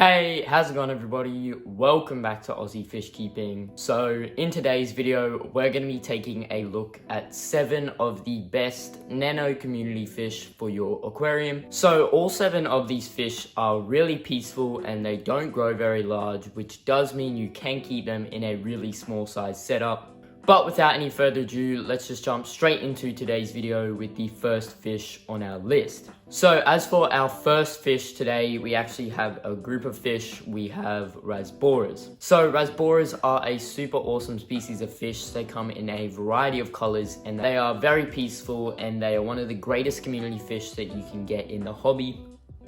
Hey, how's it going everybody? Welcome back to Aussie Fish Keeping. So in today's video, we're going to be taking a look at 7 of the best nano community fish for your aquarium. So all 7 of these fish are really peaceful and they don't grow very large, which does mean you can keep them in a really small size setup. But without any further ado, let's just jump straight into today's video with the first fish on our list. So as for our first fish today, we actually have a group of fish. We have Rasboras. So Rasboras are a super awesome species of fish. They come in a variety of colors and they are very peaceful and they are one of the greatest community fish that you can get in the hobby.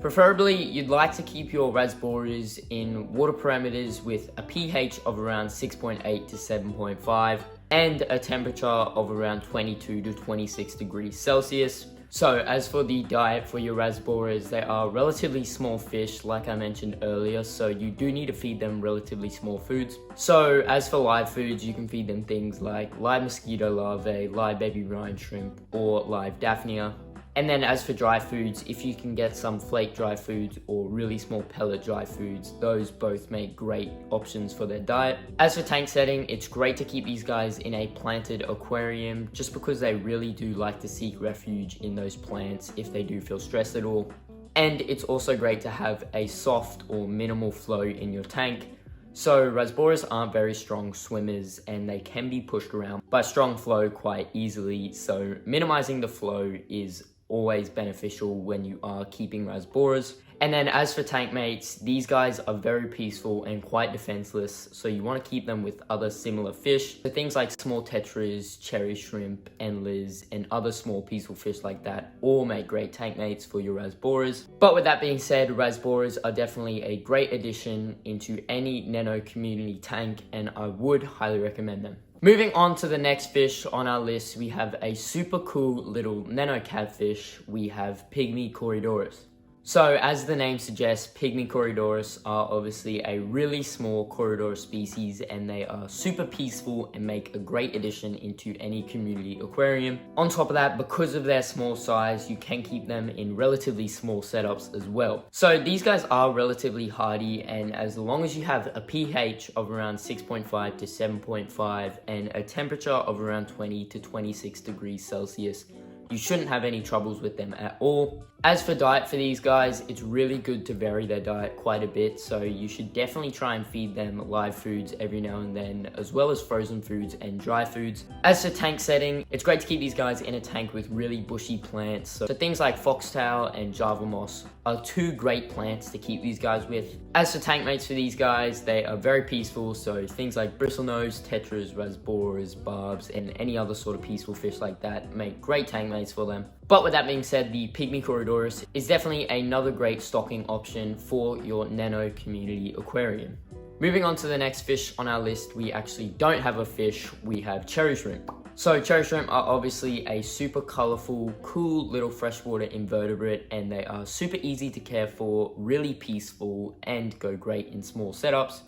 Preferably, you'd like to keep your Rasboras in water parameters with a pH of around 6.8 to 7.5 and a temperature of around 22 to 26 degrees Celsius. So as for the diet for your Rasboras, they are relatively small fish like I mentioned earlier, so you do need to feed them relatively small foods. So as for live foods, you can feed them things like live mosquito larvae, live baby Rhine shrimp, or live Daphnia. And then as for dry foods, if you can get some flake dry foods or really small pellet dry foods, those both make great options for their diet. As for tank setting, it's great to keep these guys in a planted aquarium just because they really do like to seek refuge in those plants if they do feel stressed at all. And it's also great to have a soft or minimal flow in your tank. So Rasboras aren't very strong swimmers and they can be pushed around by strong flow quite easily. So minimizing the flow is always beneficial when you are keeping Rasboras. And then as for tank mates, these guys are very peaceful and quite defenseless, so you want to keep them with other similar fish. So things like small Tetras, cherry shrimp, endlers, and other small peaceful fish like that all make great tank mates for your Rasboras. But with that being said, Rasboras are definitely a great addition into any nano community tank and I would highly recommend them. Moving on to the next fish on our list, we have a super cool little nano catfish. We have Pygmy Chidoris. So as the name suggests, Pygmy Chidoris are obviously a really small corridor species and they are super peaceful and make a great addition into any community aquarium. On top of that, because of their small size, you can keep them in relatively small setups as well. So these guys are relatively hardy, and as long as you have a pH of around 6.5 to 7.5 and a temperature of around 20 to 26 degrees Celsius, you shouldn't have any troubles with them at all. As for diet for these guys, it's really good to vary their diet quite a bit, so you should definitely try and feed them live foods every now and then, as well as frozen foods and dry foods. As for tank setting, it's great to keep these guys in a tank with really bushy plants. So things like foxtail and Java moss are 2 great plants to keep these guys with. As for tank mates for these guys, they are very peaceful, so things like bristlenose, tetras, rasboras, barbs, and any other sort of peaceful fish like that make great tank mates for them. But with that being said, the Pygmy Chidoris is definitely another great stocking option for your nano community aquarium. Moving on to the next fish on our list, we actually don't have a fish, we have cherry shrimp. So cherry shrimp are obviously a super colorful, cool little freshwater invertebrate, and they are super easy to care for, really peaceful, and go great in small setups.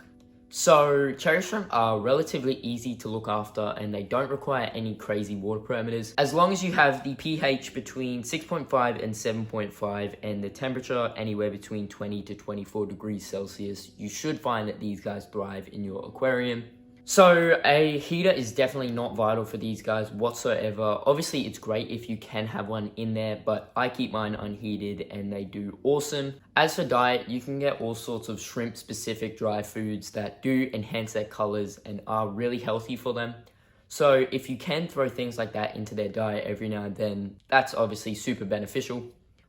So cherry shrimp are relatively easy to look after and they don't require any crazy water parameters. As long as you have the pH between 6.5 and 7.5 and the temperature anywhere between 20 to 24 degrees Celsius, you should find that these guys thrive in your aquarium. So a heater is definitely not vital for these guys whatsoever. Obviously it's great if you can have one in there, but I keep mine unheated and they do awesome. As for diet, you can get all sorts of shrimp specific dry foods that do enhance their colors and are really healthy for them. So if you can throw things like that into their diet every now and then, that's obviously super beneficial.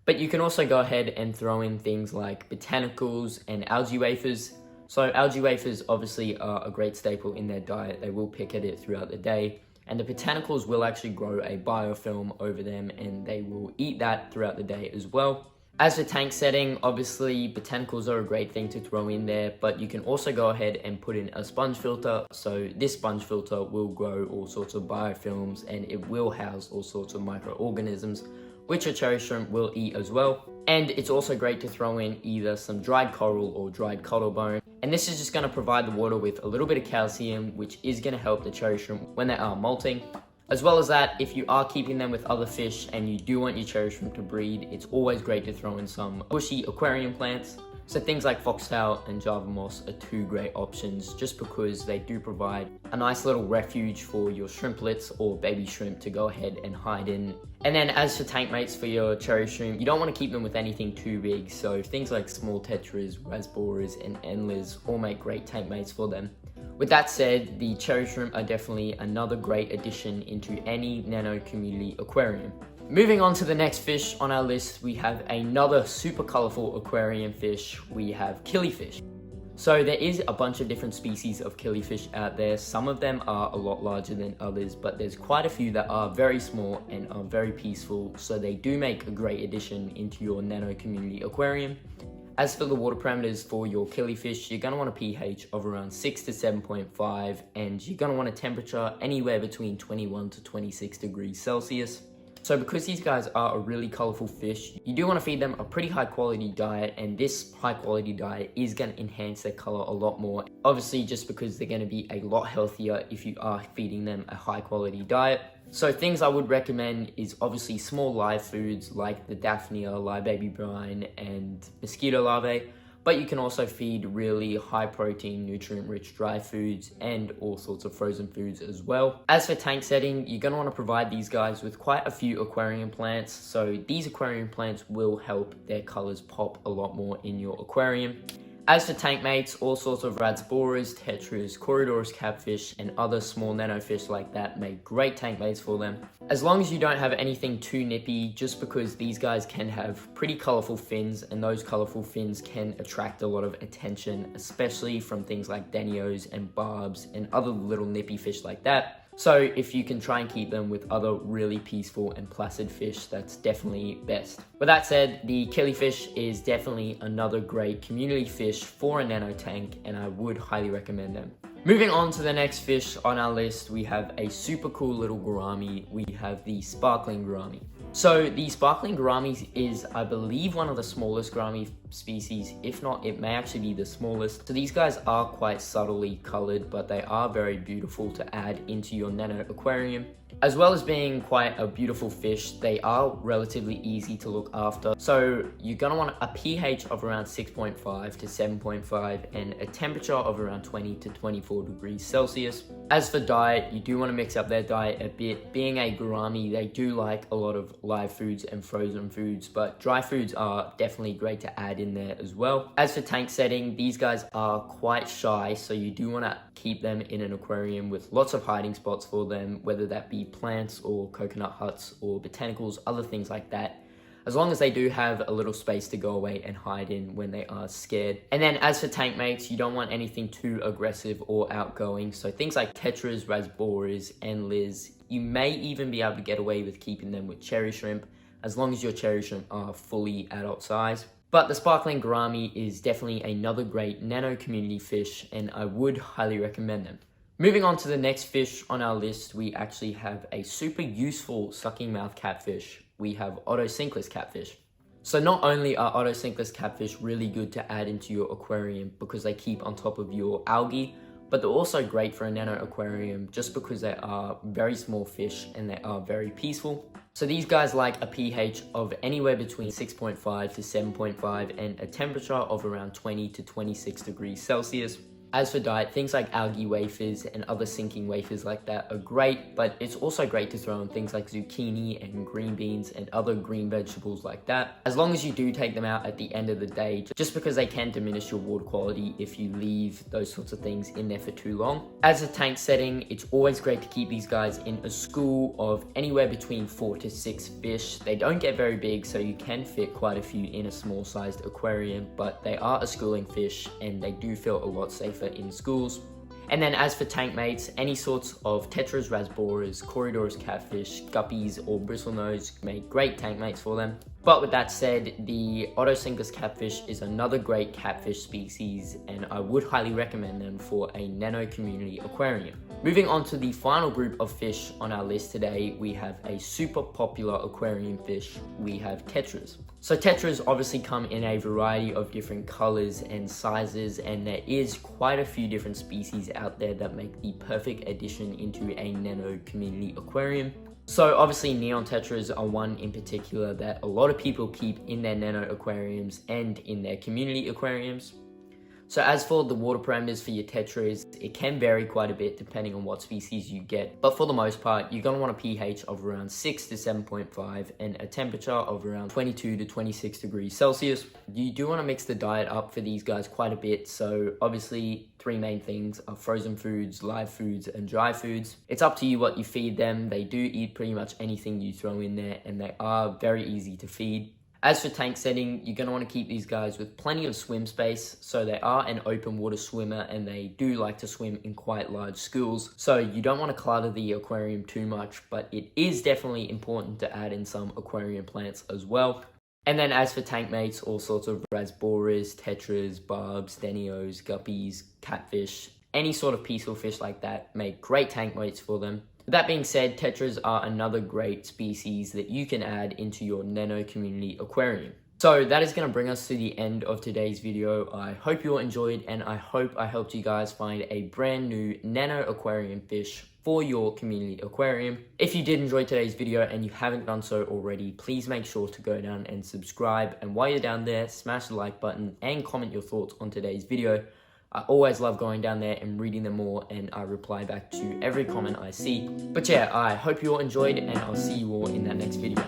But you can also go ahead and throw in things like botanicals and algae wafers. So algae wafers obviously are a great staple in their diet. They will pick at it throughout the day. And the botanicals will actually grow a biofilm over them and they will eat that throughout the day as well. As for tank setting, obviously botanicals are a great thing to throw in there, but you can also go ahead and put in a sponge filter. So this sponge filter will grow all sorts of biofilms and it will house all sorts of microorganisms, which a cherry shrimp will eat as well. And it's also great to throw in either some dried coral or dried cuttlebone. And this is just going to provide the water with a little bit of calcium, which is going to help the cherry shrimp when they are molting. As well as that, if you are keeping them with other fish and you do want your cherry shrimp to breed, it's always great to throw in some bushy aquarium plants. So things like foxtail and Java moss are two great options just because they do provide a nice little refuge for your shrimplets or baby shrimp to go ahead and hide in. And then as for tank mates for your cherry shrimp, you don't want to keep them with anything too big, so things like small tetras, rasboras, and endlers all make great tank mates for them. With that said, the cherry shrimp are definitely another great addition into any nano community aquarium. Moving on to the next fish on our list, we have another super colorful aquarium fish. We have killifish. So there is a bunch of different species of killifish out there. Some of them are a lot larger than others, but there's quite a few that are very small and are very peaceful, so they do make a great addition into your nano community aquarium. As for the water parameters for your killifish, you're going to want a pH of around 6 to 7.5, and you're going to want a temperature anywhere between 21 to 26 degrees Celsius. So because these guys are a really colorful fish, you do want to feed them a pretty high quality diet, and this high quality diet is going to enhance their color a lot more. Obviously, just because they're going to be a lot healthier if you are feeding them a high quality diet. So things I would recommend is obviously small live foods like the Daphnia, live baby brine, and mosquito larvae. But you can also feed really high protein, nutrient rich dry foods and all sorts of frozen foods as well. As for tank setting, you're going to want to provide these guys with quite a few aquarium plants. So these aquarium plants will help their colors pop a lot more in your aquarium. As for tank mates, all sorts of Rasboras, Tetras, Chidoris catfish, and other small nano fish like that make great tank mates for them. As long as you don't have anything too nippy, just because these guys can have pretty colorful fins, and those colorful fins can attract a lot of attention, especially from things like danios and barbs and other little nippy fish like that. So if you can try and keep them with other really peaceful and placid fish, that's definitely best. With that said, the killifish is definitely another great community fish for a nano tank, and I would highly recommend them. Moving on to the next fish on our list, we have a super cool little gourami. We have the sparkling gourami. So the sparkling gourami is, I believe, one of the smallest gourami species. If not, it may actually be the smallest. So these guys are quite subtly colored, but they are very beautiful to add into your nano aquarium. As well as being quite a beautiful fish, they are relatively easy to look after. So you're gonna want a pH of around 6.5 to 7.5 and a temperature of around 20 to 24 degrees Celsius. As for diet, you do want to mix up their diet a bit. Being a gourami, they do like a lot of live foods and frozen foods, but dry foods are definitely great to add in there as well. As for tank setting, these guys are quite shy, so you do want to keep them in an aquarium with lots of hiding spots for them, whether that be plants or coconut huts or botanicals, other things like that, as long as they do have a little space to go away and hide in when they are scared. And then as for tank mates, you don't want anything too aggressive or outgoing, so things like tetras, rasboras, and liz. You may even be able to get away with keeping them with cherry shrimp, as long as your cherry shrimp are fully adult size. But the sparkling gourami is definitely another great nano community fish, and I would highly recommend them. Moving on to the next fish on our list, we actually have a super useful sucking mouth catfish. We have Sinkless catfish. So not only are Sinkless catfish really good to add into your aquarium because they keep on top of your algae, but they're also great for a nano aquarium just because they are very small fish and they are very peaceful. So these guys like a pH of anywhere between 6.5 to 7.5 and a temperature of around 20 to 26 degrees Celsius. As for diet, things like algae wafers and other sinking wafers like that are great, but it's also great to throw in things like zucchini and green beans and other green vegetables like that, as long as you do take them out at the end of the day, just because they can diminish your water quality if you leave those sorts of things in there for too long. As a tank setting, it's always great to keep these guys in a school of anywhere between 4 to 6 fish. They don't get very big, so you can fit quite a few in a small sized aquarium, but they are a schooling fish and they do feel a lot safer in schools. And then as for tank mates, any sorts of tetras, rasboras, Chidoris catfish, guppies, or bristlenose make great tank mates for them. But with that said, the Sinkless catfish is another great catfish species, and I would highly recommend them for a nano community aquarium. Moving on to the final group of fish on our list today, we have a super popular aquarium fish. We have tetras. So tetras obviously come in a variety of different colors and sizes, and there is quite a few different species out there that make the perfect addition into a nano community aquarium. So obviously neon tetras are one in particular that a lot of people keep in their nano aquariums and in their community aquariums. So as for the water parameters for your tetras, it can vary quite a bit depending on what species you get. But for the most part, you're going to want a pH of around 6 to 7.5 and a temperature of around 22 to 26 degrees Celsius. You do want to mix the diet up for these guys quite a bit. So obviously 3 main things are frozen foods, live foods, and dry foods. It's up to you what you feed them. They do eat pretty much anything you throw in there, and they are very easy to feed. As for tank setting, you're going to want to keep these guys with plenty of swim space. So they are an open water swimmer and they do like to swim in quite large schools. So you don't want to clutter the aquarium too much, but it is definitely important to add in some aquarium plants as well. And then as for tank mates, all sorts of Rasboras, Tetras, barbs, Denios, guppies, catfish, any sort of peaceful fish like that make great tank mates for them. That being said, tetras are another great species that you can add into your nano community aquarium. So that is going to bring us to the end of today's video. I hope you all enjoyed, and I hope I helped you guys find a brand new nano aquarium fish for your community aquarium. If you did enjoy today's video and you haven't done so already, please make sure to go down and subscribe. And while you're down there, smash the like button and comment your thoughts on today's video. I always love going down there and reading them all, and I reply back to every comment I see. But yeah, I hope you all enjoyed, and I'll see you all in that next video.